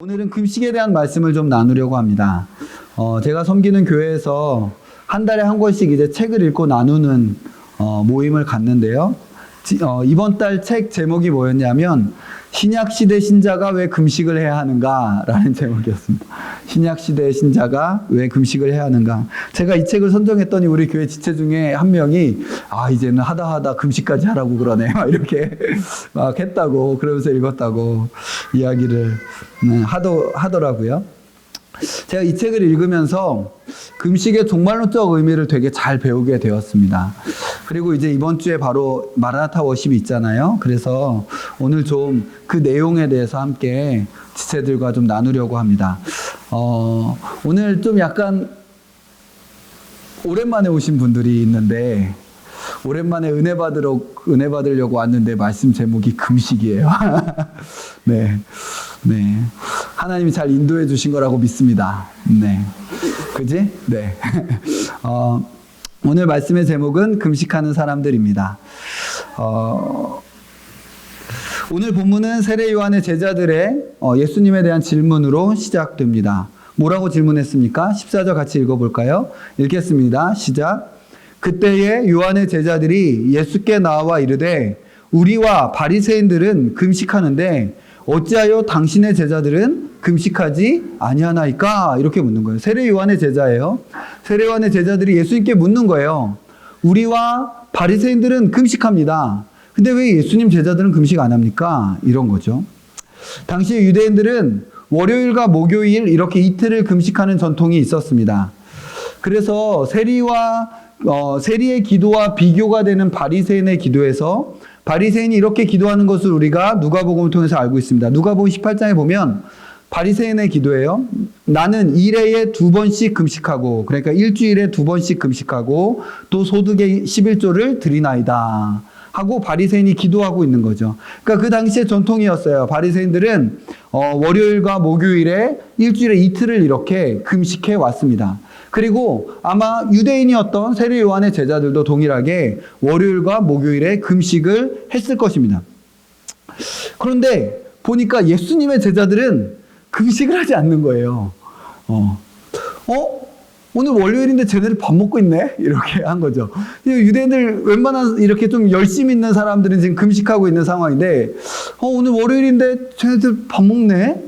오늘은 금식에 대한 말씀을 좀 나누려고 합니다. 제가 섬기는 교회에서 한 달에 한 권씩 이제 책을 읽고 나누는 모임을 갖는데요. 이번 달 책 제목이 뭐였냐면 신약시대 신자가 왜 금식을 해야 하는가 라는 제목이었습니다. 신약시대 신자가 왜 금식을 해야 하는가. 제가 이 책을 선정했더니 우리 교회 지체 중에 한 명이 이제는 하다 금식까지 하라고 그러네 막 이렇게 막 했다고, 그러면서 읽었다고 이야기를 하더라고요. 제가 이 책을 읽으면서 금식의 종말론적 의미를 되게 잘 배우게 되었습니다. 그리고 이제 이번 주에 바로 마라나타 워십이 있잖아요. 그래서 오늘 좀 그 내용에 대해서 함께 지체들과 좀 나누려고 합니다. 오늘 좀 약간 오랜만에 오신 분들이 있는데, 오랜만에 은혜 받으려고 왔는데 말씀 제목이 금식이에요. 네. 하나님이 잘 인도해 주신 거라고 믿습니다. 네. 그지? 네. 오늘 말씀의 제목은 금식하는 사람들입니다. 오늘 본문은 세례 요한의 제자들의 예수님에 대한 질문으로 시작됩니다. 뭐라고 질문했습니까? 14절 같이 읽어볼까요? 읽겠습니다. 시작. 그때에 요한의 제자들이 예수께 나와 이르되 우리와 바리새인들은 금식하는데 어찌하여 당신의 제자들은 금식하지 아니하나이까? 이렇게 묻는 거예요. 세례 요한의 제자예요. 세례 요한의 제자들이 예수님께 묻는 거예요. 우리와 바리새인들은 금식합니다. 근데 왜 예수님 제자들은 금식 안 합니까? 이런 거죠. 당시 유대인들은 월요일과 목요일 이렇게 이틀을 금식하는 전통이 있었습니다. 그래서 세리의 기도와 비교가 되는 바리새인의 기도에서 바리새인이 이렇게 기도하는 것을 우리가 누가복음을 통해서 알고 있습니다. 누가복음 18장에 보면 바리새인의 기도예요. 나는 일회에 2번씩 금식하고, 그러니까 일주일에 2번씩 금식하고 또 소득의 11조를 드리나이다 하고 바리새인이 기도하고 있는 거죠. 그러니까 그 당시의 전통이었어요. 바리새인들은 월요일과 목요일에 일주일에 이틀을 이렇게 금식해 왔습니다. 그리고 아마 유대인이었던 세례 요한의 제자들도 동일하게 월요일과 목요일에 금식을 했을 것입니다. 그런데 보니까 예수님의 제자들은 금식을 하지 않는 거예요. 오늘 월요일인데 쟤네들 밥 먹고 있네? 이렇게 한 거죠. 유대인들 웬만한 이렇게 좀 열심히 있는 사람들은 지금 금식하고 있는 상황인데, 오늘 월요일인데 쟤네들 밥 먹네?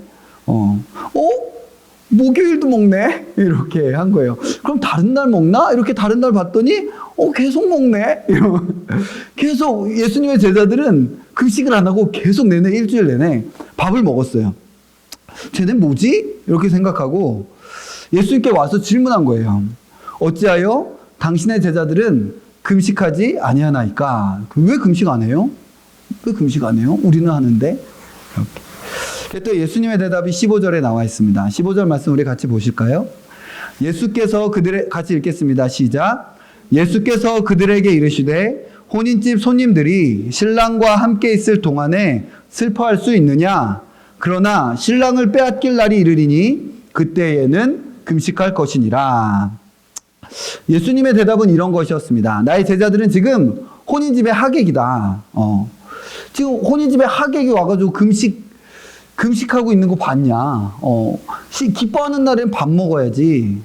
목요일도 먹네? 이렇게 한 거예요. 그럼 다른 날 먹나? 이렇게 다른 날 봤더니, 계속 먹네? 계속 예수님의 제자들은 금식을 안 하고 계속 일주일 내내 밥을 먹었어요. 쟤네 뭐지? 이렇게 생각하고 예수님께 와서 질문한 거예요. 어찌하여 당신의 제자들은 금식하지 아니하나이까? 왜 금식 안 해요? 왜 금식 안 해요? 우리는 하는데. 이렇게. 또 예수님의 대답이 15절에 나와 있습니다. 15절 말씀 우리 같이 보실까요? 예수께서 같이 읽겠습니다. 시작. 예수께서 그들에게 이르시되 혼인집 손님들이 신랑과 함께 있을 동안에 슬퍼할 수 있느냐? 그러나 신랑을 빼앗길 날이 이르리니 그때에는 금식할 것이니라. 예수님의 대답은 이런 것이었습니다. 나의 제자들은 지금 혼인집의 하객이다. 지금 혼인집에 하객이 와가지고 금식하고 있는 거 봤냐? 기뻐하는 날엔 밥 먹어야지.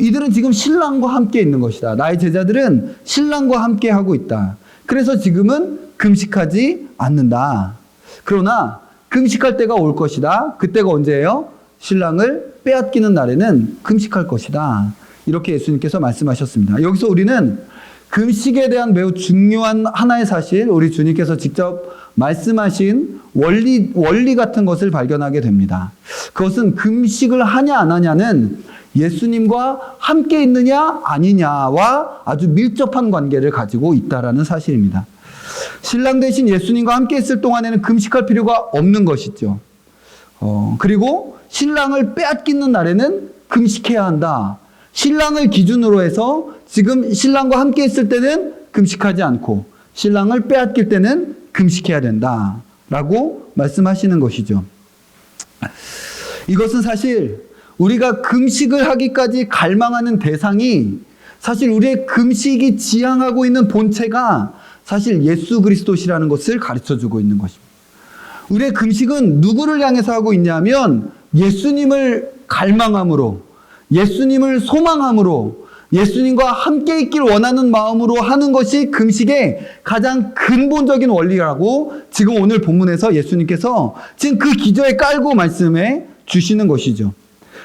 이들은 지금 신랑과 함께 있는 것이다. 나의 제자들은 신랑과 함께 하고 있다. 그래서 지금은 금식하지 않는다. 그러나 금식할 때가 올 것이다. 그때가 언제예요? 신랑을 빼앗기는 날에는 금식할 것이다. 이렇게 예수님께서 말씀하셨습니다. 여기서 우리는 금식에 대한 매우 중요한 하나의 사실, 우리 주님께서 직접 말씀하신 원리 같은 것을 발견하게 됩니다. 그것은 금식을 하냐 안 하냐는 예수님과 함께 있느냐 아니냐와 아주 밀접한 관계를 가지고 있다라는 사실입니다. 신랑 대신 예수님과 함께 있을 동안에는 금식할 필요가 없는 것이죠. 그리고 신랑을 빼앗기는 날에는 금식해야 한다. 신랑을 기준으로 해서 지금 신랑과 함께 있을 때는 금식하지 않고 신랑을 빼앗길 때는 금식해야 된다 라고 말씀하시는 것이죠. 이것은 사실 우리가 금식을 하기까지 갈망하는 대상이, 사실 우리의 금식이 지향하고 있는 본체가 사실 예수 그리스도시라는 것을 가르쳐주고 있는 것입니다. 우리의 금식은 누구를 향해서 하고 있냐면 예수님을 갈망함으로, 예수님을 소망함으로, 예수님과 함께 있길 원하는 마음으로 하는 것이 금식의 가장 근본적인 원리라고 지금 오늘 본문에서 예수님께서 지금 그 기저에 깔고 말씀해 주시는 것이죠.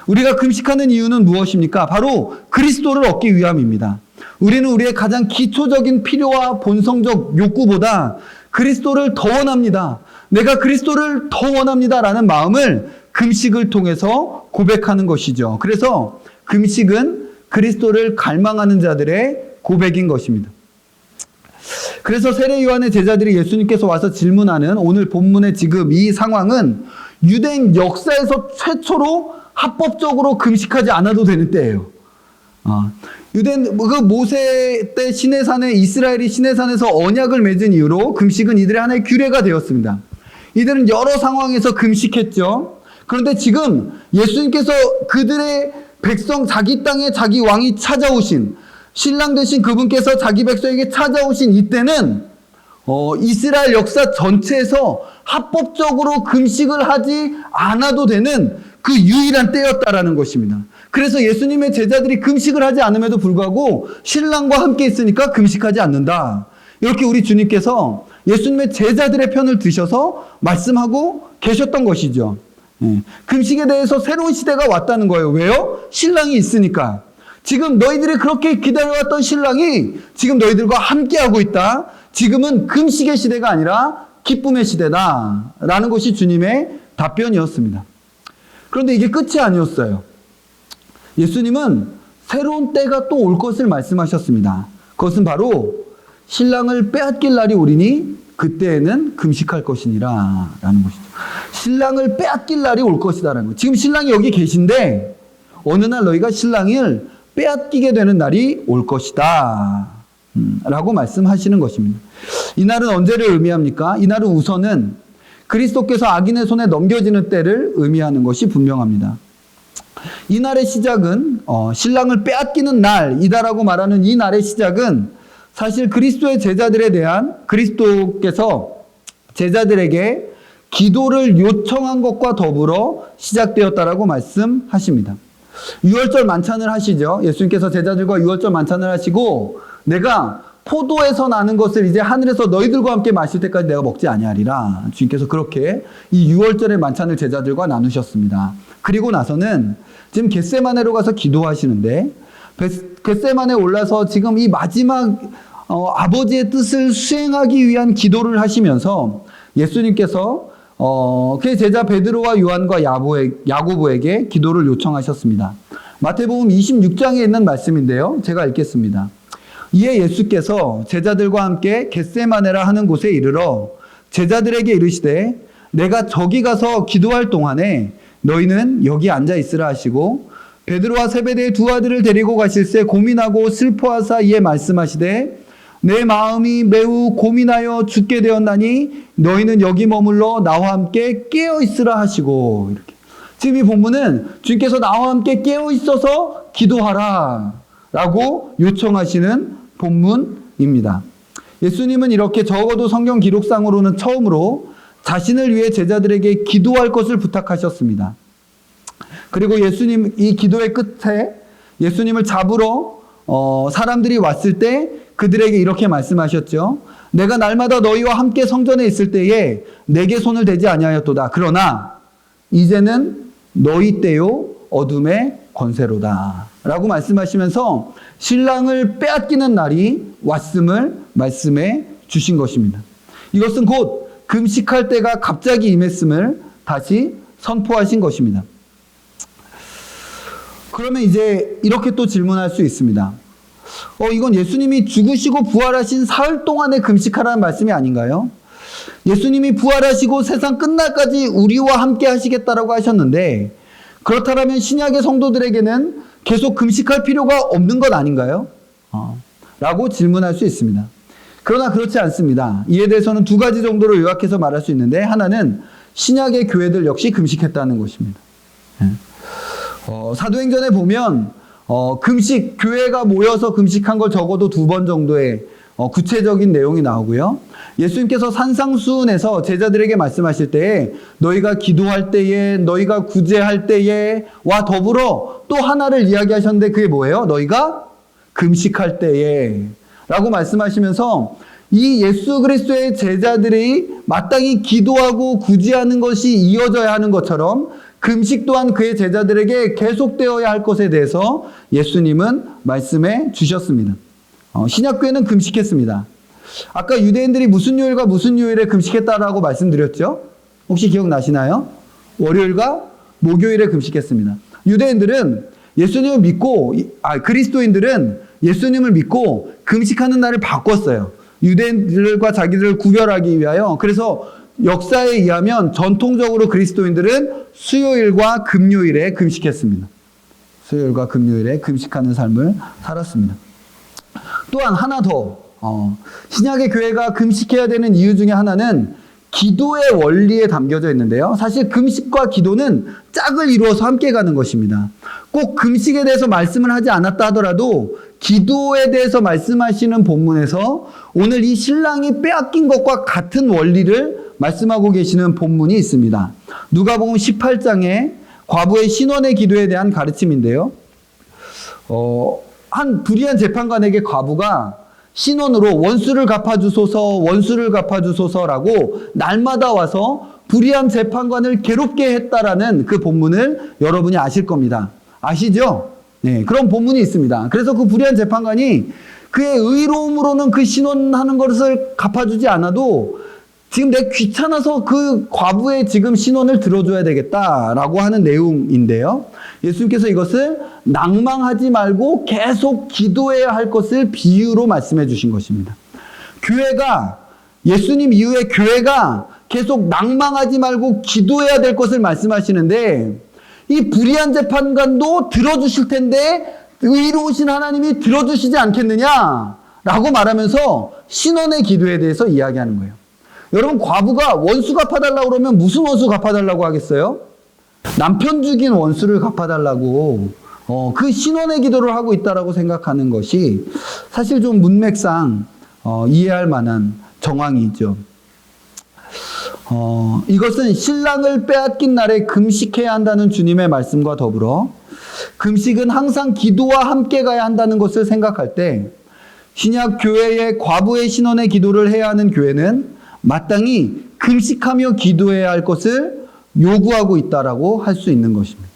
우리가 금식하는 이유는 무엇입니까? 바로 그리스도를 얻기 위함입니다. 우리는 우리의 가장 기초적인 필요와 본성적 욕구보다 그리스도를 더 원합니다. 내가 그리스도를 더 원합니다 라는 마음을 금식을 통해서 고백하는 것이죠. 그래서 금식은 그리스도를 갈망하는 자들의 고백인 것입니다. 그래서 세례 요한의 제자들이 예수님께서 와서 질문하는 오늘 본문의 지금 이 상황은 유대인 역사에서 최초로 합법적으로 금식하지 않아도 되는 때예요. 유대인 그 모세 때 시내산에 이스라엘이 시내산에서 언약을 맺은 이후로 금식은 이들의 하나의 규례가 되었습니다. 이들은 여러 상황에서 금식했죠. 그런데 지금 예수님께서 그들의 백성 자기 땅에 자기 왕이 찾아오신 신랑 되신 그분께서 자기 백성에게 찾아오신 이때는 이스라엘 역사 전체에서 합법적으로 금식을 하지 않아도 되는 그 유일한 때였다라는 것입니다. 그래서 예수님의 제자들이 금식을 하지 않음에도 불구하고 신랑과 함께 있으니까 금식하지 않는다. 이렇게 우리 주님께서 예수님의 제자들의 편을 드셔서 말씀하고 계셨던 것이죠. 금식에 대해서 새로운 시대가 왔다는 거예요. 왜요? 신랑이 있으니까. 지금 너희들이 그렇게 기다려왔던 신랑이 지금 너희들과 함께하고 있다. 지금은 금식의 시대가 아니라 기쁨의 시대다 라는 것이 주님의 답변이었습니다. 그런데 이게 끝이 아니었어요. 예수님은 새로운 때가 또 올 것을 말씀하셨습니다. 그것은 바로 신랑을 빼앗길 날이 오리니 그때에는 금식할 것이니라 라는 것이죠. 신랑을 빼앗길 날이 올 것이다라는 거예요. 지금 신랑이 여기 계신데 어느 날 너희가 신랑을 빼앗기게 되는 날이 올 것이다 라고 말씀하시는 것입니다. 이날은 언제를 의미합니까? 이날은 우선은 그리스도께서 악인의 손에 넘겨지는 때를 의미하는 것이 분명합니다. 이날의 시작은 신랑을 빼앗기는 날이다라고 말하는 이 날의 시작은 사실 그리스도의 제자들에 대한 그리스도께서 제자들에게 기도를 요청한 것과 더불어 시작되었다라고 말씀하십니다. 유월절 만찬을 하시죠. 예수님께서 제자들과 유월절 만찬을 하시고 내가 포도에서 나는 것을 이제 하늘에서 너희들과 함께 마실 때까지 내가 먹지 아니하리라. 주님께서 그렇게 이 유월절의 만찬을 제자들과 나누셨습니다. 그리고 나서는 지금 겟세마네로 가서 기도하시는데 겟세마네에 올라서 지금 이 마지막 아버지의 뜻을 수행하기 위한 기도를 하시면서 예수님께서 그의 제자 베드로와 요한과 야고보에게 기도를 요청하셨습니다. 마태복음 26장에 있는 말씀인데요. 제가 읽겠습니다. 이에 예수께서 제자들과 함께 겟세마네라 하는 곳에 이르러 제자들에게 이르시되 내가 저기 가서 기도할 동안에 너희는 여기 앉아 있으라 하시고 베드로와 세베대의 두 아들을 데리고 가실새 고민하고 슬퍼하사 이에 말씀하시되 내 마음이 매우 고민하여 죽게 되었나니 너희는 여기 머물러 나와 함께 깨어 있으라 하시고 이렇게. 지금 이 본문은 주님께서 나와 함께 깨어 있어서 기도하라 라고 요청하시는 본문입니다. 예수님은 이렇게 적어도 성경 기록상으로는 처음으로 자신을 위해 제자들에게 기도할 것을 부탁하셨습니다. 그리고 예수님 이 기도의 끝에 예수님을 잡으러 사람들이 왔을 때 그들에게 이렇게 말씀하셨죠. 내가 날마다 너희와 함께 성전에 있을 때에 내게 손을 대지 아니하였도다. 그러나 이제는 너희 때요 어둠의 권세로다 라고 말씀하시면서 신랑을 빼앗기는 날이 왔음을 말씀해 주신 것입니다. 이것은 곧 금식할 때가 갑자기 임했음을 다시 선포하신 것입니다. 그러면 이제 이렇게 또 질문할 수 있습니다. 이건 예수님이 죽으시고 부활하신 사흘 동안에 금식하라는 말씀이 아닌가요? 예수님이 부활하시고 세상 끝날까지 우리와 함께 하시겠다라고 하셨는데 그렇다면 신약의 성도들에게는 계속 금식할 필요가 없는 것 아닌가요? 라고 질문할 수 있습니다. 그러나 그렇지 않습니다. 이에 대해서는 두 가지 정도로 요약해서 말할 수 있는데 하나는 신약의 교회들 역시 금식했다는 것입니다. 사도행전에 보면 금식, 교회가 모여서 금식한 걸 적어도 2번 정도의 구체적인 내용이 나오고요. 예수님께서 산상수훈에서 제자들에게 말씀하실 때에 너희가 기도할 때에, 너희가 구제할 때에와 더불어 또 하나를 이야기하셨는데 그게 뭐예요? 너희가 금식할 때에 라고 말씀하시면서 이 예수 그리스도의 제자들이 마땅히 기도하고 구제하는 것이 이어져야 하는 것처럼 금식 또한 그의 제자들에게 계속되어야 할 것에 대해서 예수님은 말씀해 주셨습니다. 신약교회는 금식했습니다. 아까 유대인들이 무슨 요일과 무슨 요일에 금식했다라고 말씀드렸죠? 혹시 기억나시나요? 월요일과 목요일에 금식했습니다. 유대인들은 예수님을 믿고, 그리스도인들은 예수님을 믿고 금식하는 날을 바꿨어요. 유대인들과 자기들을 구별하기 위하여. 그래서 역사에 의하면 전통적으로 그리스도인들은 수요일과 금요일에 금식했습니다. 수요일과 금요일에 금식하는 삶을 살았습니다. 또한 하나 더, 신약의 교회가 금식해야 되는 이유 중에 하나는 기도의 원리에 담겨져 있는데요. 사실 금식과 기도는 짝을 이루어서 함께 가는 것입니다. 꼭 금식에 대해서 말씀을 하지 않았다 하더라도 기도에 대해서 말씀하시는 본문에서 오늘 이 신랑이 빼앗긴 것과 같은 원리를 말씀하고 계시는 본문이 있습니다. 누가복음 18장에 과부의 신원의 기도에 대한 가르침인데요. 한 불의한 재판관에게 과부가 신원으로 원수를 갚아주소서라고 날마다 와서 불의한 재판관을 괴롭게 했다라는 그 본문을 여러분이 아실 겁니다. 아시죠? 네, 그런 본문이 있습니다. 그래서 그 불의한 재판관이 그의 의로움으로는 그 신원하는 것을 갚아주지 않아도 지금 내가 귀찮아서 그 과부의 지금 신원을 들어줘야 되겠다라고 하는 내용인데요. 예수님께서 이것을 낭망하지 말고 계속 기도해야 할 것을 비유로 말씀해 주신 것입니다. 교회가, 예수님 이후에 교회가 계속 낭망하지 말고 기도해야 될 것을 말씀하시는데 이 불의한 재판관도 들어주실 텐데 의로우신 하나님이 들어주시지 않겠느냐라고 말하면서 신원의 기도에 대해서 이야기하는 거예요. 여러분, 과부가 원수 갚아달라고 그러면 무슨 원수 갚아달라고 하겠어요? 남편 죽인 원수를 갚아달라고 그 신원의 기도를 하고 있다라고 생각하는 것이 사실 좀 문맥상 이해할 만한 정황이죠. 이것은 신랑을 빼앗긴 날에 금식해야 한다는 주님의 말씀과 더불어 금식은 항상 기도와 함께 가야 한다는 것을 생각할 때 신약 교회의 과부의 신원의 기도를 해야 하는 교회는 마땅히 금식하며 기도해야 할 것을 요구하고 있다라고 할 수 있는 것입니다.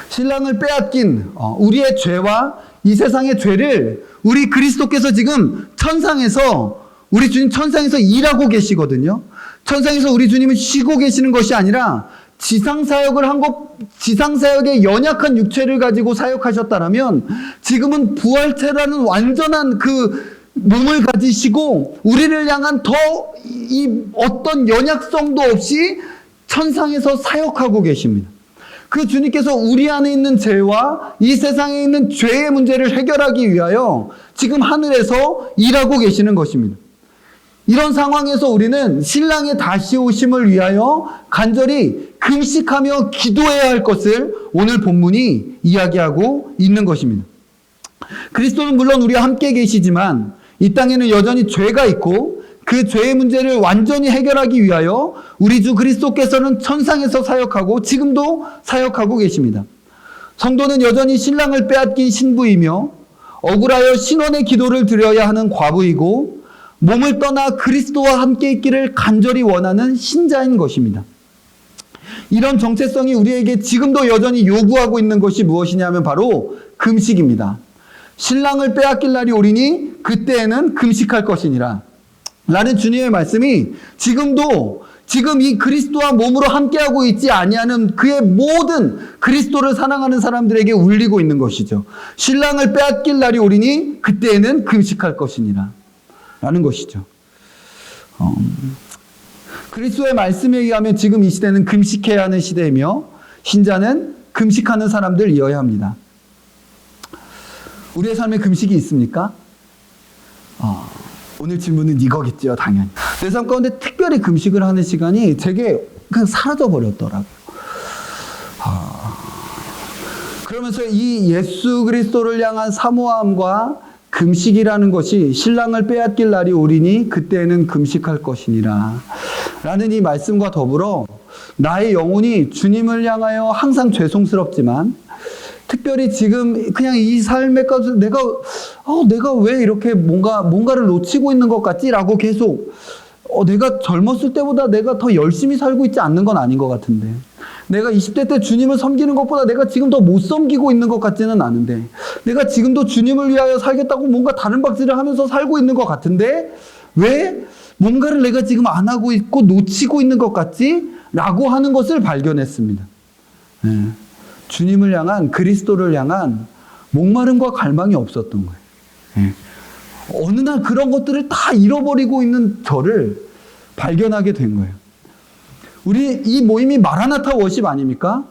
신랑을 빼앗긴 우리의 죄와 이 세상의 죄를 우리 그리스도께서 지금 천상에서 우리 주님 천상에서 일하고 계시거든요. 천상에서 우리 주님은 쉬고 계시는 것이 아니라 지상사역의 연약한 육체를 가지고 사역하셨다라면 지금은 부활체라는 완전한 그 몸을 가지시고 우리를 향한 어떤 연약성도 없이 천상에서 사역하고 계십니다. 그 주님께서 우리 안에 있는 죄와 이 세상에 있는 죄의 문제를 해결하기 위하여 지금 하늘에서 일하고 계시는 것입니다. 이런 상황에서 우리는 신랑의 다시 오심을 위하여 간절히 금식하며 기도해야 할 것을 오늘 본문이 이야기하고 있는 것입니다. 그리스도는 물론 우리와 함께 계시지만 이 땅에는 여전히 죄가 있고 그 죄의 문제를 완전히 해결하기 위하여 우리 주 그리스도께서는 천상에서 사역하고 지금도 사역하고 계십니다. 성도는 여전히 신랑을 빼앗긴 신부이며 억울하여 신원의 기도를 드려야 하는 과부이고 몸을 떠나 그리스도와 함께 있기를 간절히 원하는 신자인 것입니다. 이런 정체성이 우리에게 지금도 여전히 요구하고 있는 것이 무엇이냐면 바로 금식입니다. 신랑을 빼앗길 날이 오리니 그때에는 금식할 것이니라 라는 주님의 말씀이 지금 이 그리스도와 몸으로 함께하고 있지 아니하는 그의 모든 그리스도를 사랑하는 사람들에게 울리고 있는 것이죠. 신랑을 빼앗길 날이 오리니 그때에는 금식할 것이니라 라는 것이죠. 그리스도의 말씀에 의하면 지금 이 시대는 금식해야 하는 시대이며 신자는 금식하는 사람들이어야 합니다. 우리의 삶에 금식이 있습니까? 오늘 질문은 이거겠죠, 당연히. 내 삶 가운데 특별히 금식을 하는 시간이 제게 그냥 사라져 버렸더라고요. 그러면서 이 예수 그리스도를 향한 사모함과 금식이라는 것이 신랑을 빼앗길 날이 오리니 그때는 금식할 것이니라. 라는 이 말씀과 더불어 나의 영혼이 주님을 향하여 항상 죄송스럽지만 특별히 지금 그냥 이 삶에 가서 내가 왜 이렇게 뭔가를 놓치고 있는 것 같지? 라고 계속 내가 젊었을 때보다 내가 더 열심히 살고 있지 않는 건 아닌 것 같은데, 내가 20대 때 주님을 섬기는 것보다 내가 지금 더 못 섬기고 있는 것 같지는 않은데, 내가 지금도 주님을 위하여 살겠다고 뭔가 다른 박질을 하면서 살고 있는 것 같은데 왜 뭔가를 내가 지금 안 하고 있고 놓치고 있는 것 같지? 라고 하는 것을 발견했습니다. 주님을 향한, 그리스도를 향한 목마름과 갈망이 없었던 거예요. 어느 날 그런 것들을 다 잃어버리고 있는 저를 발견하게 된 거예요. 우리 이 모임이 마라나타 워십 아닙니까?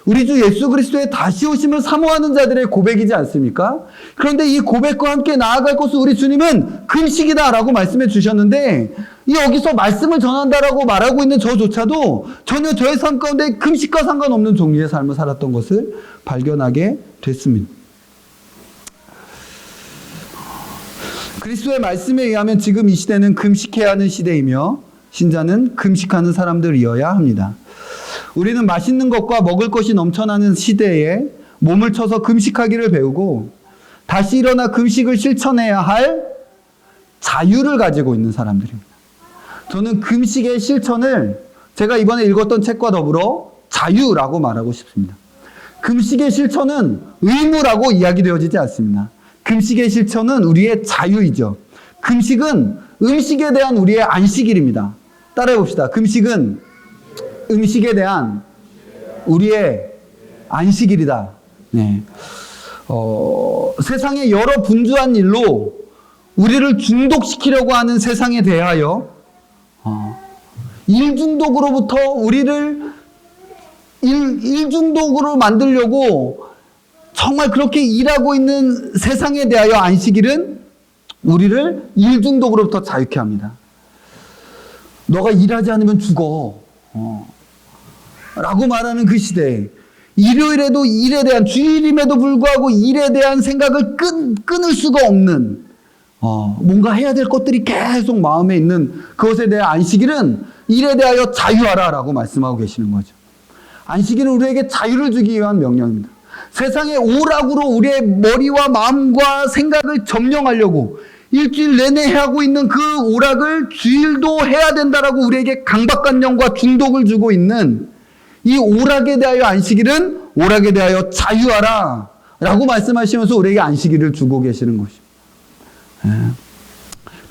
우리 주 예수 그리스도의 다시 오심을 사모하는 자들의 고백이지 않습니까? 그런데 이 고백과 함께 나아갈 것을 우리 주님은 금식이다 라고 말씀해 주셨는데, 여기서 말씀을 전한다라고 말하고 있는 저조차도 전혀 저의 삶 가운데 금식과 상관없는 종류의 삶을 살았던 것을 발견하게 됐습니다. 그리스도의 말씀에 의하면 지금 이 시대는 금식해야 하는 시대이며 신자는 금식하는 사람들이어야 합니다. 우리는 맛있는 것과 먹을 것이 넘쳐나는 시대에 몸을 쳐서 금식하기를 배우고 다시 일어나 금식을 실천해야 할 자유를 가지고 있는 사람들입니다. 저는 금식의 실천을 제가 이번에 읽었던 책과 더불어 자유라고 말하고 싶습니다. 금식의 실천은 의무라고 이야기되어지지 않습니다. 금식의 실천은 우리의 자유이죠. 금식은 음식에 대한 우리의 안식일입니다. 따라해 봅시다. 금식은 음식에 대한 우리의 안식일이다. 네. 세상의 여러 분주한 일로 우리를 중독시키려고 하는 세상에 대하여 일 중독으로부터 우리를 일 중독으로 만들려고 정말 그렇게 일하고 있는 세상에 대하여 안식일은 우리를 일 중독으로부터 자유케 합니다. 너가 일하지 않으면 죽어. 라고 말하는 그 시대에 일요일에도 일에 대한, 주일임에도 불구하고 일에 대한 생각을 끊을 수가 없는 뭔가 해야 될 것들이 계속 마음에 있는 그것에 대한 안식일은 일에 대하여 자유하라 라고 말씀하고 계시는 거죠. 안식일은 우리에게 자유를 주기 위한 명령입니다. 세상의 오락으로 우리의 머리와 마음과 생각을 점령하려고 일주일 내내 하고 있는 그 오락을 주일도 해야 된다라고 우리에게 강박관념과 중독을 주고 있는 이 오락에 대하여 안식일은 오락에 대하여 자유하라 라고 말씀하시면서 우리에게 안식일을 주고 계시는 것입니다.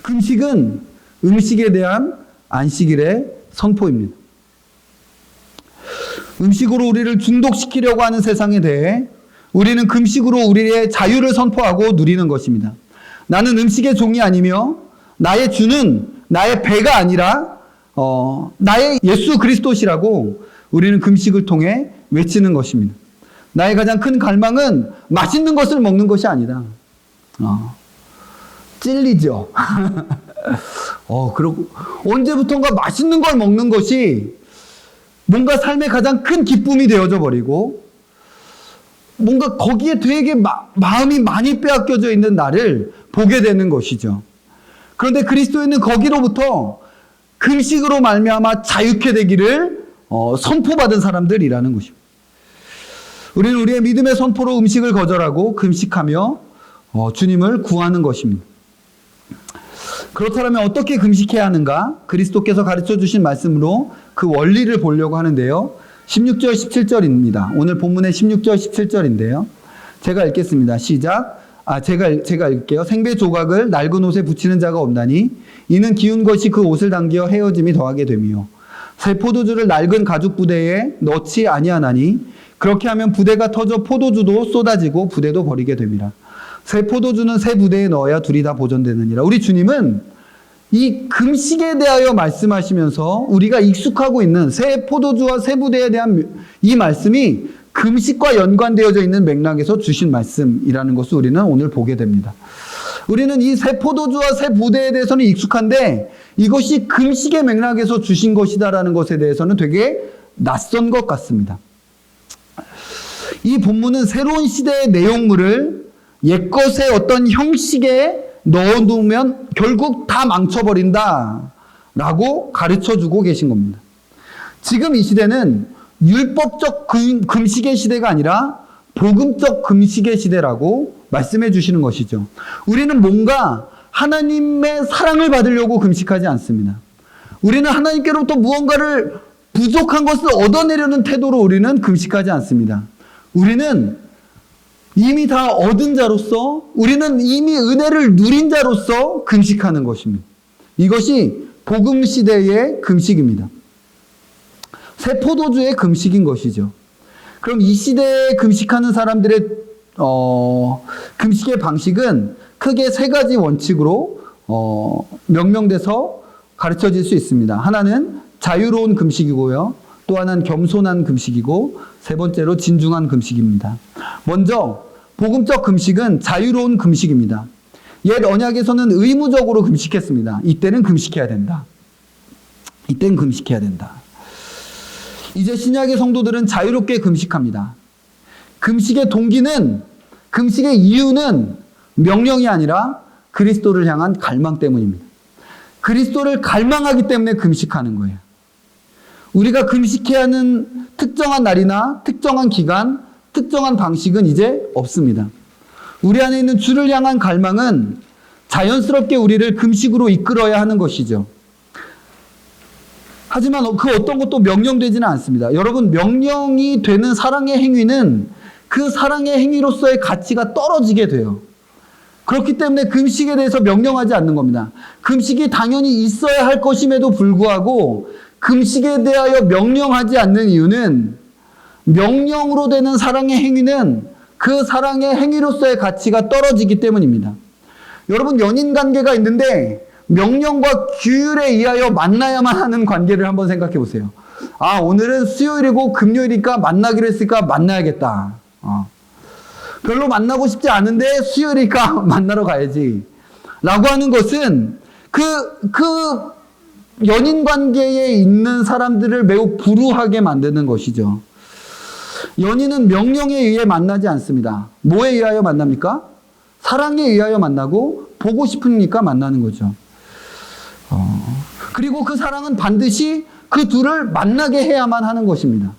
금식은 음식에 대한 안식일의 선포입니다. 음식으로 우리를 중독시키려고 하는 세상에 대해 우리는 금식으로 우리의 자유를 선포하고 누리는 것입니다. 나는 음식의 종이 아니며 나의 주는 나의 배가 아니라 나의 예수 그리스도시라고 우리는 금식을 통해 외치는 것입니다. 나의 가장 큰 갈망은 맛있는 것을 먹는 것이 아니다. 찔리죠. 그리고 언제부턴가 맛있는 걸 먹는 것이 뭔가 삶의 가장 큰 기쁨이 되어져 버리고 뭔가 거기에 되게 마음이 많이 빼앗겨져 있는 나를 보게 되는 것이죠. 그런데 그리스도인은 거기로부터 금식으로 말미암아 자유케 되기를 선포받은 사람들이라는 것입니다. 우리는 우리의 믿음의 선포로 음식을 거절하고 금식하며 주님을 구하는 것입니다. 그렇다면 어떻게 금식해야 하는가? 그리스도께서 가르쳐 주신 말씀으로 그 원리를 보려고 하는데요. 16절 17절입니다. 오늘 본문의 16절 17절인데요. 제가 읽겠습니다. 시작. 제가 읽게요. 생배 조각을 낡은 옷에 붙이는 자가 없나니 이는 기운 것이 그 옷을 당겨 헤어짐이 더하게 됨이요. 새 포도주를 낡은 가죽 부대에 넣지 아니하나니 그렇게 하면 부대가 터져 포도주도 쏟아지고 부대도 버리게 됨이라. 새 포도주는 새 부대에 넣어야 둘이 다 보존되느니라. 우리 주님은 이 금식에 대하여 말씀하시면서 우리가 익숙하고 있는 새 포도주와 새 부대에 대한 이 말씀이 금식과 연관되어져 있는 맥락에서 주신 말씀이라는 것을 우리는 오늘 보게 됩니다. 우리는 이 새 포도주와 새 부대에 대해서는 익숙한데 이것이 금식의 맥락에서 주신 것이다라는 것에 대해서는 되게 낯선 것 같습니다. 이 본문은 새로운 시대의 내용물을 옛것의 어떤 형식에 넣어두면 결국 다 망쳐버린다 라고 가르쳐주고 계신 겁니다. 지금 이 시대는 율법적 금식의 시대가 아니라 복음적 금식의 시대라고 말씀해 주시는 것이죠. 우리는 뭔가 하나님의 사랑을 받으려고 금식하지 않습니다. 우리는 하나님께로부터 무언가를 부족한 것을 얻어내려는 태도로 우리는 금식하지 않습니다. 우리는 이미 다 얻은 자로서, 우리는 이미 은혜를 누린 자로서 금식하는 것입니다. 이것이 복음 시대의 금식입니다. 새 포도주의 금식인 것이죠. 그럼 이 시대에 금식하는 사람들의 금식의 방식은 크게 세 가지 원칙으로 명명돼서 가르쳐질 수 있습니다. 하나는 자유로운 금식이고요. 또 하나는 겸손한 금식이고, 세 번째로 진중한 금식입니다. 먼저 복음적 금식은 자유로운 금식입니다. 옛 언약에서는 의무적으로 금식했습니다. 이때는 금식해야 된다. 이때는 금식해야 된다. 이제 신약의 성도들은 자유롭게 금식합니다. 금식의 동기는, 금식의 이유는 명령이 아니라 그리스도를 향한 갈망 때문입니다. 그리스도를 갈망하기 때문에 금식하는 거예요. 우리가 금식해야 하는 특정한 날이나 특정한 기간, 특정한 방식은 이제 없습니다. 우리 안에 있는 주를 향한 갈망은 자연스럽게 우리를 금식으로 이끌어야 하는 것이죠. 하지만 그 어떤 것도 명령되지는 않습니다. 여러분, 명령이 되는 사랑의 행위는 그 사랑의 행위로서의 가치가 떨어지게 돼요. 그렇기 때문에 금식에 대해서 명령하지 않는 겁니다. 금식이 당연히 있어야 할 것임에도 불구하고 금식에 대하여 명령하지 않는 이유는, 명령으로 되는 사랑의 행위는 그 사랑의 행위로서의 가치가 떨어지기 때문입니다. 여러분, 연인 관계가 있는데 명령과 규율에 의하여 만나야만 하는 관계를 한번 생각해 보세요. 아, 오늘은 수요일이고 금요일이니까 만나기로 했으니까 만나야겠다. 별로 만나고 싶지 않은데 수요일이니까 만나러 가야지 라고 하는 것은 그 연인 관계에 있는 사람들을 매우 불우하게 만드는 것이죠. 연인은 명령에 의해 만나지 않습니다. 뭐에 의하여 만납니까? 사랑에 의하여 만나고 보고 싶으니까 만나는 거죠. 그리고 그 사랑은 반드시 그 둘을 만나게 해야만 하는 것입니다.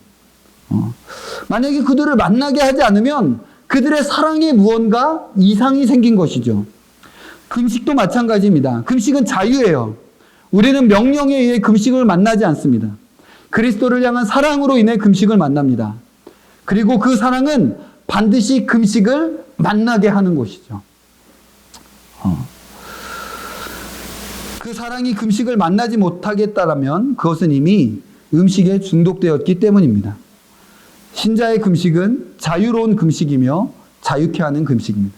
만약에 그들을 만나게 하지 않으면 그들의 사랑에 무언가 이상이 생긴 것이죠. 금식도 마찬가지입니다. 금식은 자유예요. 우리는 명령에 의해 금식을 만나지 않습니다. 그리스도를 향한 사랑으로 인해 금식을 만납니다. 그리고 그 사랑은 반드시 금식을 만나게 하는 것이죠. 그 사랑이 금식을 만나지 못하겠다라면 그것은 이미 음식에 중독되었기 때문입니다. 신자의 금식은 자유로운 금식이며 자유케 하는 금식입니다.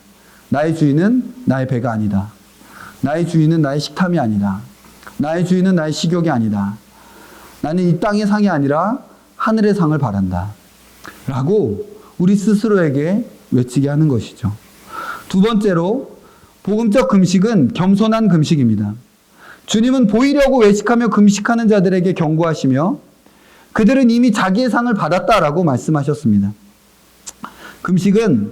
나의 주인은 나의 배가 아니다. 나의 주인은 나의 식탐이 아니다. 나의 주인은 나의 식욕이 아니다. 나는 이 땅의 상이 아니라 하늘의 상을 바란다. 라고 우리 스스로에게 외치게 하는 것이죠. 두 번째로, 복음적 금식은 겸손한 금식입니다. 주님은 보이려고 외식하며 금식하는 자들에게 경고하시며 그들은 이미 자기의 상을 받았다라고 말씀하셨습니다. 금식은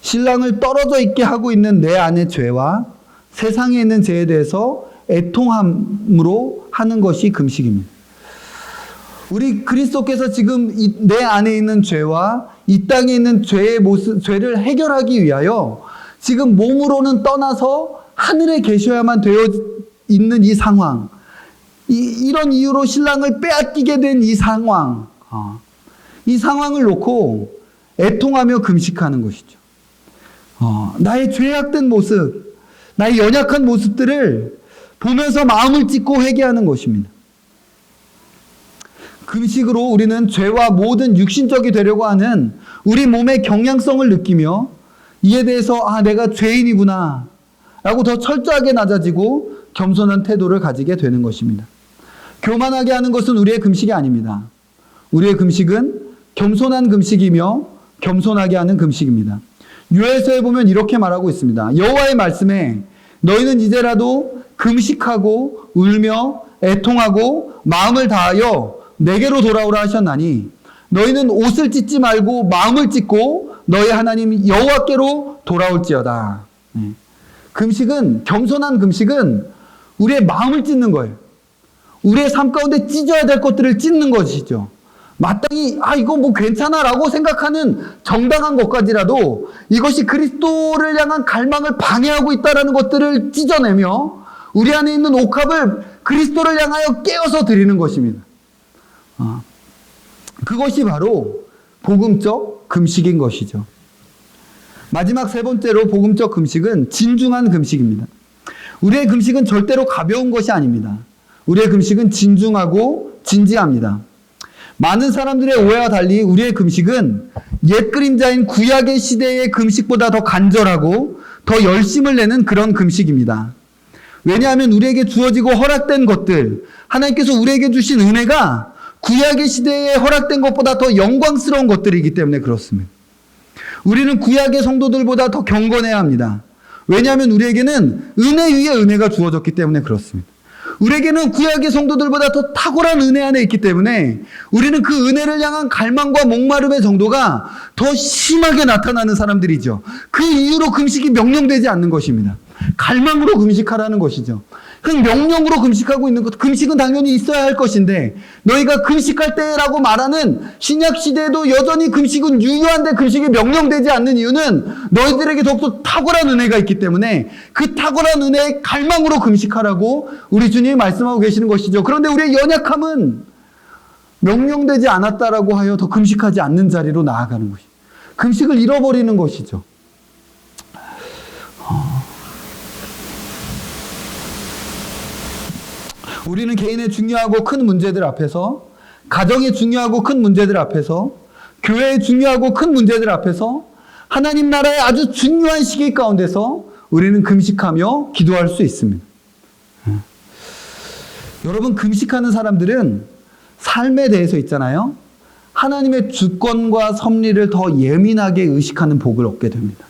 신랑을 떨어져 있게 하고 있는 내 안의 죄와 세상에 있는 죄에 대해서 애통함으로 하는 것이 금식입니다. 우리 그리스도께서 지금 내 안에 있는 죄와 이 땅에 있는 죄의 모습, 죄를 해결하기 위하여 지금 몸으로는 떠나서 하늘에 계셔야만 되어 있는 이 상황, 이런 이유로 신랑을 빼앗기게 된 이 상황, 이 상황을 놓고 애통하며 금식하는 것이죠. 나의 죄악된 모습, 나의 연약한 모습들을 보면서 마음을 찢고 회개하는 것입니다. 금식으로 우리는 죄와 모든 육신적이 되려고 하는 우리 몸의 경향성을 느끼며 이에 대해서 내가 죄인이구나 라고 더 철저하게 낮아지고 겸손한 태도를 가지게 되는 것입니다. 교만하게 하는 것은 우리의 금식이 아닙니다. 우리의 금식은 겸손한 금식이며 겸손하게 하는 금식입니다. 요엘서에 보면 이렇게 말하고 있습니다. 여호와의 말씀에 너희는 이제라도 금식하고 울며 애통하고 마음을 다하여 내게로 돌아오라 하셨나니 너희는 옷을 찢지 말고 마음을 찢고 너희 하나님 여호와께로 돌아올지어다. 금식은, 겸손한 금식은 우리의 마음을 찢는 거예요. 우리의 삶 가운데 찢어야 될 것들을 찢는 것이죠. 마땅히 이거 뭐 괜찮아 라고 생각하는 정당한 것까지라도 이것이 그리스도를 향한 갈망을 방해하고 있다는 것들을 찢어내며 우리 안에 있는 옥합을 그리스도를 향하여 깨어서 드리는 것입니다. 그것이 바로 복음적 금식인 것이죠. 마지막 세 번째로 복음적 금식은 진중한 금식입니다. 우리의 금식은 절대로 가벼운 것이 아닙니다. 우리의 금식은 진중하고 진지합니다. 많은 사람들의 오해와 달리 우리의 금식은 옛 그림자인 구약의 시대의 금식보다 더 간절하고 더 열심을 내는 그런 금식입니다. 왜냐하면 우리에게 주어지고 허락된 것들, 하나님께서 우리에게 주신 은혜가 구약의 시대에 허락된 것보다 더 영광스러운 것들이기 때문에 그렇습니다. 우리는 구약의 성도들보다 더 경건해야 합니다. 왜냐하면 우리에게는 은혜 위에 은혜가 주어졌기 때문에 그렇습니다. 우리에게는 구약의 성도들보다 더 탁월한 은혜 안에 있기 때문에 우리는 그 은혜를 향한 갈망과 목마름의 정도가 더 심하게 나타나는 사람들이죠. 그 이유로 금식이 명령되지 않는 것입니다. 갈망으로 금식하라는 것이죠. 명령으로 금식하고 있는 것, 금식은 당연히 있어야 할 것인데 너희가 금식할 때라고 말하는 신약 시대에도 여전히 금식은 유효한데 금식이 명령되지 않는 이유는 너희들에게 더욱더 탁월한 은혜가 있기 때문에 그 탁월한 은혜의 갈망으로 금식하라고 우리 주님이 말씀하고 계시는 것이죠. 그런데 우리의 연약함은 명령되지 않았다라고 하여 더 금식하지 않는 자리로 나아가는 것이죠. 금식을 잃어버리는 것이죠. 우리는 개인의 중요하고 큰 문제들 앞에서, 가정의 중요하고 큰 문제들 앞에서, 교회의 중요하고 큰 문제들 앞에서, 하나님 나라의 아주 중요한 시기 가운데서 우리는 금식하며 기도할 수 있습니다. 여러분, 금식하는 사람들은 삶에 대해서 있잖아요. 하나님의 주권과 섭리를 더 예민하게 의식하는 복을 얻게 됩니다.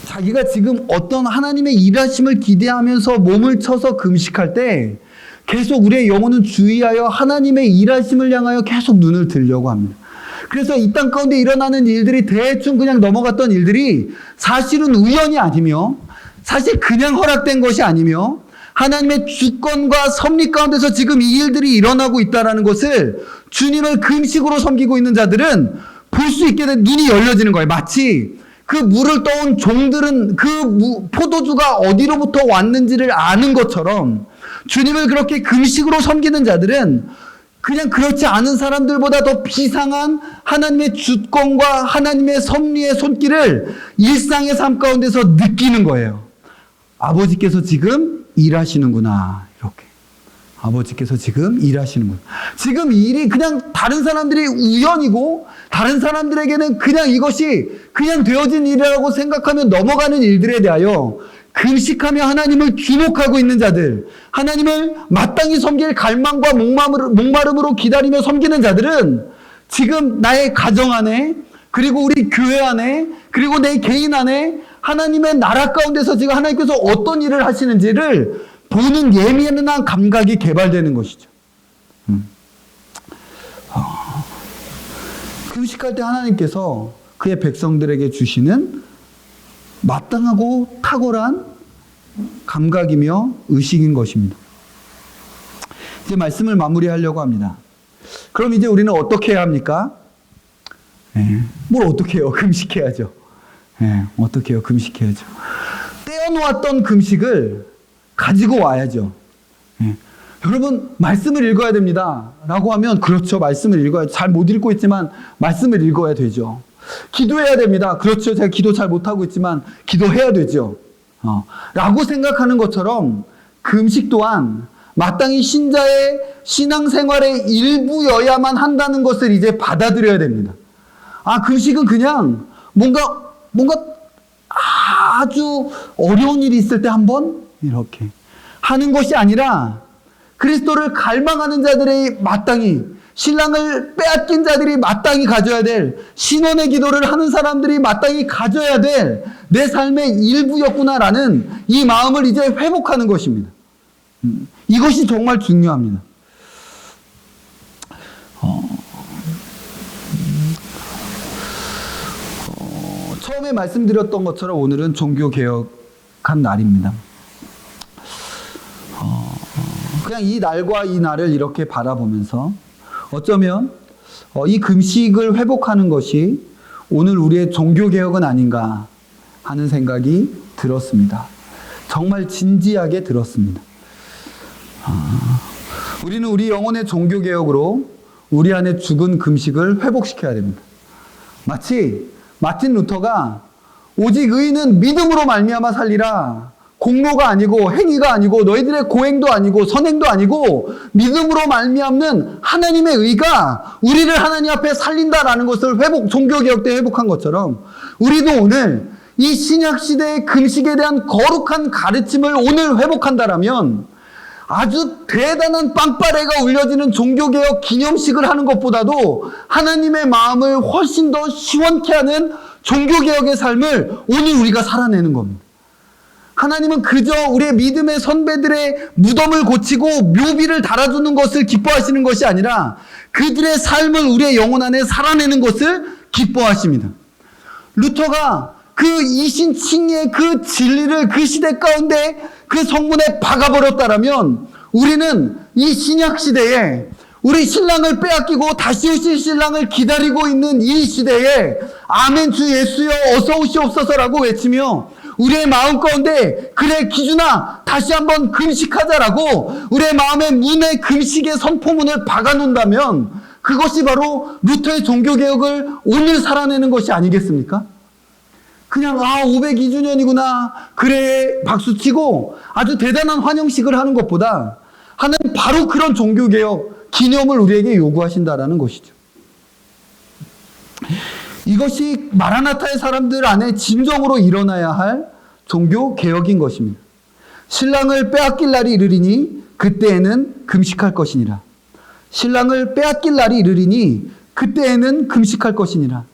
자기가 지금 어떤 하나님의 일하심을 기대하면서 몸을 쳐서 금식할 때 계속 우리의 영혼은 주의하여 하나님의 일하심을 향하여 계속 눈을 들려고 합니다. 그래서 이 땅 가운데 일어나는 일들이 대충 그냥 넘어갔던 일들이 사실은 우연이 아니며 사실 그냥 허락된 것이 아니며 하나님의 주권과 섭리 가운데서 지금 이 일들이 일어나고 있다는 것을 주님을 금식으로 섬기고 있는 자들은 볼 수 있게 된 눈이 열려지는 거예요. 마치 그 물을 떠온 종들은 그 포도주가 어디로부터 왔는지를 아는 것처럼 주님을 그렇게 금식으로 섬기는 자들은 그냥 그렇지 않은 사람들보다 더 비상한 하나님의 주권과 하나님의 섭리의 손길을 일상의 삶 가운데서 느끼는 거예요. 아버지께서 지금 일하시는구나. 이렇게. 아버지께서 지금 일하시는구나. 지금 이 일이 그냥 다른 사람들이 우연이고 다른 사람들에게는 그냥 이것이 그냥 되어진 일이라고 생각하며 넘어가는 일들에 대하여 금식하며 하나님을 주목하고 있는 자들, 하나님을 마땅히 섬길 갈망과 목마름으로 기다리며 섬기는 자들은 지금 나의 가정 안에, 그리고 우리 교회 안에, 그리고 내 개인 안에 하나님의 나라 가운데서 지금 하나님께서 어떤 일을 하시는지를 보는 예민한 감각이 개발되는 것이죠. 금식할 때 하나님께서 그의 백성들에게 주시는 마땅하고 탁월한 감각이며 의식인 것입니다. 이제 말씀을 마무리하려고 합니다. 그럼 이제 우리는 어떻게 해야 합니까? 뭘 어떻게 해요? 금식해야죠. 어떻게 해요? 금식해야죠. 떼어놓았던 금식을 가지고 와야죠. 여러분, 말씀을 읽어야 됩니다 라고 하면 그렇죠. 말씀을 읽어야, 잘 못 읽고 있지만 말씀을 읽어야 되죠. 기도해야 됩니다. 그렇죠. 제가 기도 잘 못하고 있지만 기도해야 되죠. 라고 생각하는 것처럼 금식 또한 마땅히 신자의 신앙생활의 일부여야만 한다는 것을 이제 받아들여야 됩니다. 금식은 그냥 뭔가 아주 어려운 일이 있을 때 한번 이렇게 하는 것이 아니라 그리스도를 갈망하는 자들이 마땅히, 신랑을 빼앗긴 자들이 마땅히 가져야 될, 신원의 기도를 하는 사람들이 마땅히 가져야 될 내 삶의 일부였구나라는 이 마음을 이제 회복하는 것입니다. 이것이 정말 중요합니다. 처음에 말씀드렸던 것처럼 오늘은 종교개혁한 날입니다. 그냥 이 날과 이 날을 이렇게 바라보면서 어쩌면 이 금식을 회복하는 것이 오늘 우리의 종교개혁은 아닌가 하는 생각이 들었습니다. 정말 진지하게 들었습니다. 우리는 우리 영혼의 종교개혁으로 우리 안에 죽은 금식을 회복시켜야 됩니다. 마치 마틴 루터가 오직 의인은 믿음으로 말미암아 살리라, 공로가 아니고 행위가 아니고 너희들의 고행도 아니고 선행도 아니고 믿음으로 말미암는 하나님의 의가 우리를 하나님 앞에 살린다라는 것을 종교개혁 때 회복한 것처럼 우리도 오늘 이 신약시대의 금식에 대한 거룩한 가르침을 오늘 회복한다라면 아주 대단한 빵빠레가 울려지는 종교개혁 기념식을 하는 것보다도 하나님의 마음을 훨씬 더 시원케 하는 종교개혁의 삶을 오늘 우리가 살아내는 겁니다. 하나님은 그저 우리의 믿음의 선배들의 무덤을 고치고 묘비를 달아주는 것을 기뻐하시는 것이 아니라 그들의 삶을 우리의 영혼 안에 살아내는 것을 기뻐하십니다. 루터가 그 이신칭의 그 진리를 그 시대 가운데 그 성문에 박아버렸다라면 우리는 이 신약 시대에 우리 신랑을 빼앗기고 다시 오실 신랑을 기다리고 있는 이 시대에 아멘 주 예수여 어서 오시옵소서라고 외치며 우리의 마음 가운데 그래 기준아 다시 한번 금식하자라고 우리의 마음의 문에 금식의 선포문을 박아놓는다면 그것이 바로 루터의 종교개혁을 오늘 살아내는 것이 아니겠습니까? 그냥 502주년이구나 그래 박수치고 아주 대단한 환영식을 하는 것보다 하나님 바로 그런 종교개혁 기념을 우리에게 요구하신다라는 것이죠. 이것이 마라나타의 사람들 안에 진정으로 일어나야 할 종교개혁인 것입니다. 신랑을 빼앗길 날이 이르리니 그때에는 금식할 것이니라. 신랑을 빼앗길 날이 이르리니 그때에는 금식할 것이니라.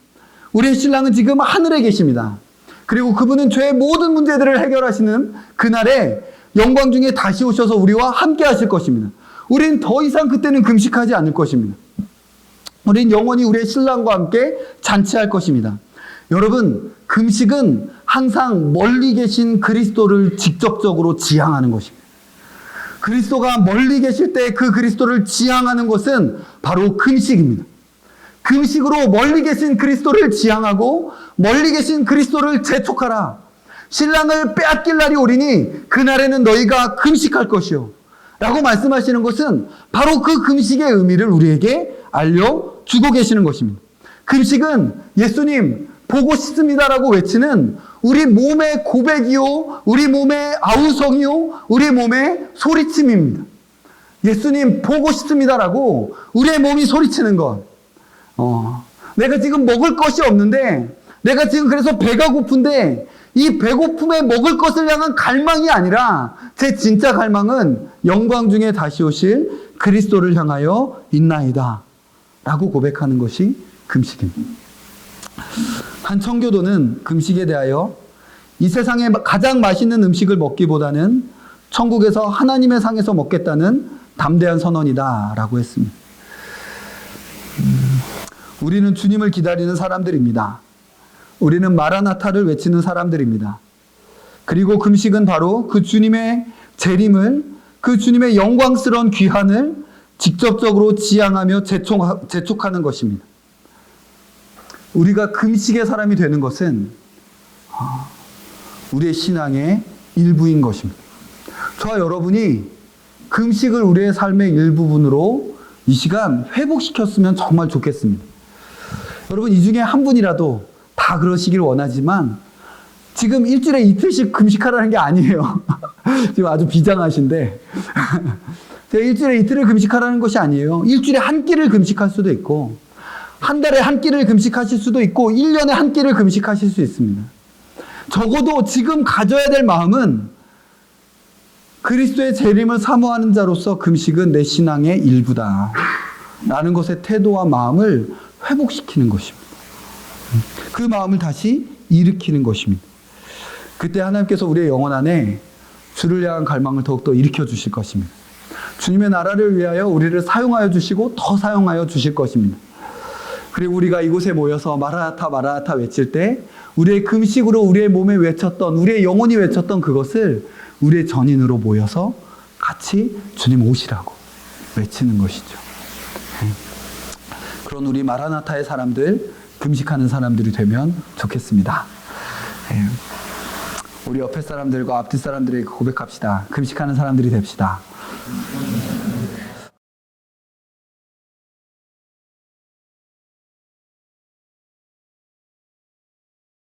우리의 신랑은 지금 하늘에 계십니다. 그리고 그분은 죄의 모든 문제들을 해결하시는 그날에 영광 중에 다시 오셔서 우리와 함께 하실 것입니다. 우리는 더 이상 그때는 금식하지 않을 것입니다. 우리는 영원히 우리의 신랑과 함께 잔치할 것입니다. 여러분, 금식은 항상 멀리 계신 그리스도를 직접적으로 지향하는 것입니다. 그리스도가 멀리 계실 때 그 그리스도를 지향하는 것은 바로 금식입니다. 금식으로 멀리 계신 그리스도를 지향하고 멀리 계신 그리스도를 재촉하라. 신랑을 빼앗길 날이 오리니 그날에는 너희가 금식할 것이요 라고 말씀하시는 것은 바로 그 금식의 의미를 우리에게 알려주고 계시는 것입니다. 금식은 예수님 보고 싶습니다라고 외치는 우리 몸의 고백이요, 우리 몸의 아우성이요, 우리 몸의 소리침입니다. 예수님 보고 싶습니다라고 우리의 몸이 소리치는 것. 내가 지금 먹을 것이 없는데, 내가 지금 그래서 배가 고픈데, 이 배고픔에 먹을 것을 향한 갈망이 아니라, 제 진짜 갈망은 영광 중에 다시 오실 그리스도를 향하여 있나이다. 라고 고백하는 것이 금식입니다. 한 청교도는 금식에 대하여 이 세상에 가장 맛있는 음식을 먹기보다는 천국에서 하나님의 상에서 먹겠다는 담대한 선언이다. 라고 했습니다. 우리는 주님을 기다리는 사람들입니다. 우리는 마라나타를 외치는 사람들입니다. 그리고 금식은 바로 그 주님의 재림을, 그 주님의 영광스러운 귀환을 직접적으로 지향하며 재촉하는 것입니다. 우리가 금식의 사람이 되는 것은 우리의 신앙의 일부인 것입니다. 저와 여러분이 금식을 우리의 삶의 일부분으로 이 시간 회복시켰으면 정말 좋겠습니다. 여러분, 이 중에 한 분이라도 다 그러시길 원하지만 지금 일주일에 이틀씩 금식하라는 게 아니에요. 지금 아주 비장하신데 제가 일주일에 이틀을 금식하라는 것이 아니에요. 일주일에 한 끼를 금식할 수도 있고 한 달에 한 끼를 금식하실 수도 있고 1년에 한 끼를 금식하실 수 있습니다. 적어도 지금 가져야 될 마음은 그리스도의 재림을 사모하는 자로서 금식은 내 신앙의 일부다 라는 것의 태도와 마음을 회복시키는 것입니다. 그 마음을 다시 일으키는 것입니다. 그때 하나님께서 우리의 영혼 안에 주를 향한 갈망을 더욱더 일으켜 주실 것입니다. 주님의 나라를 위하여 우리를 사용하여 주시고 더 사용하여 주실 것입니다. 그리고 우리가 이곳에 모여서 마라나타 마라나타 외칠 때 우리의 금식으로 우리의 몸에 외쳤던, 우리의 영혼이 외쳤던 그것을 우리의 전인으로 모여서 같이 주님 오시라고 외치는 것이죠. 그런 우리 마라나타의 사람들, 금식하는 사람들이 되면 좋겠습니다. 우리 옆에 사람들과 앞뒤 사람들에게 고백합시다. 금식하는 사람들이 됩시다.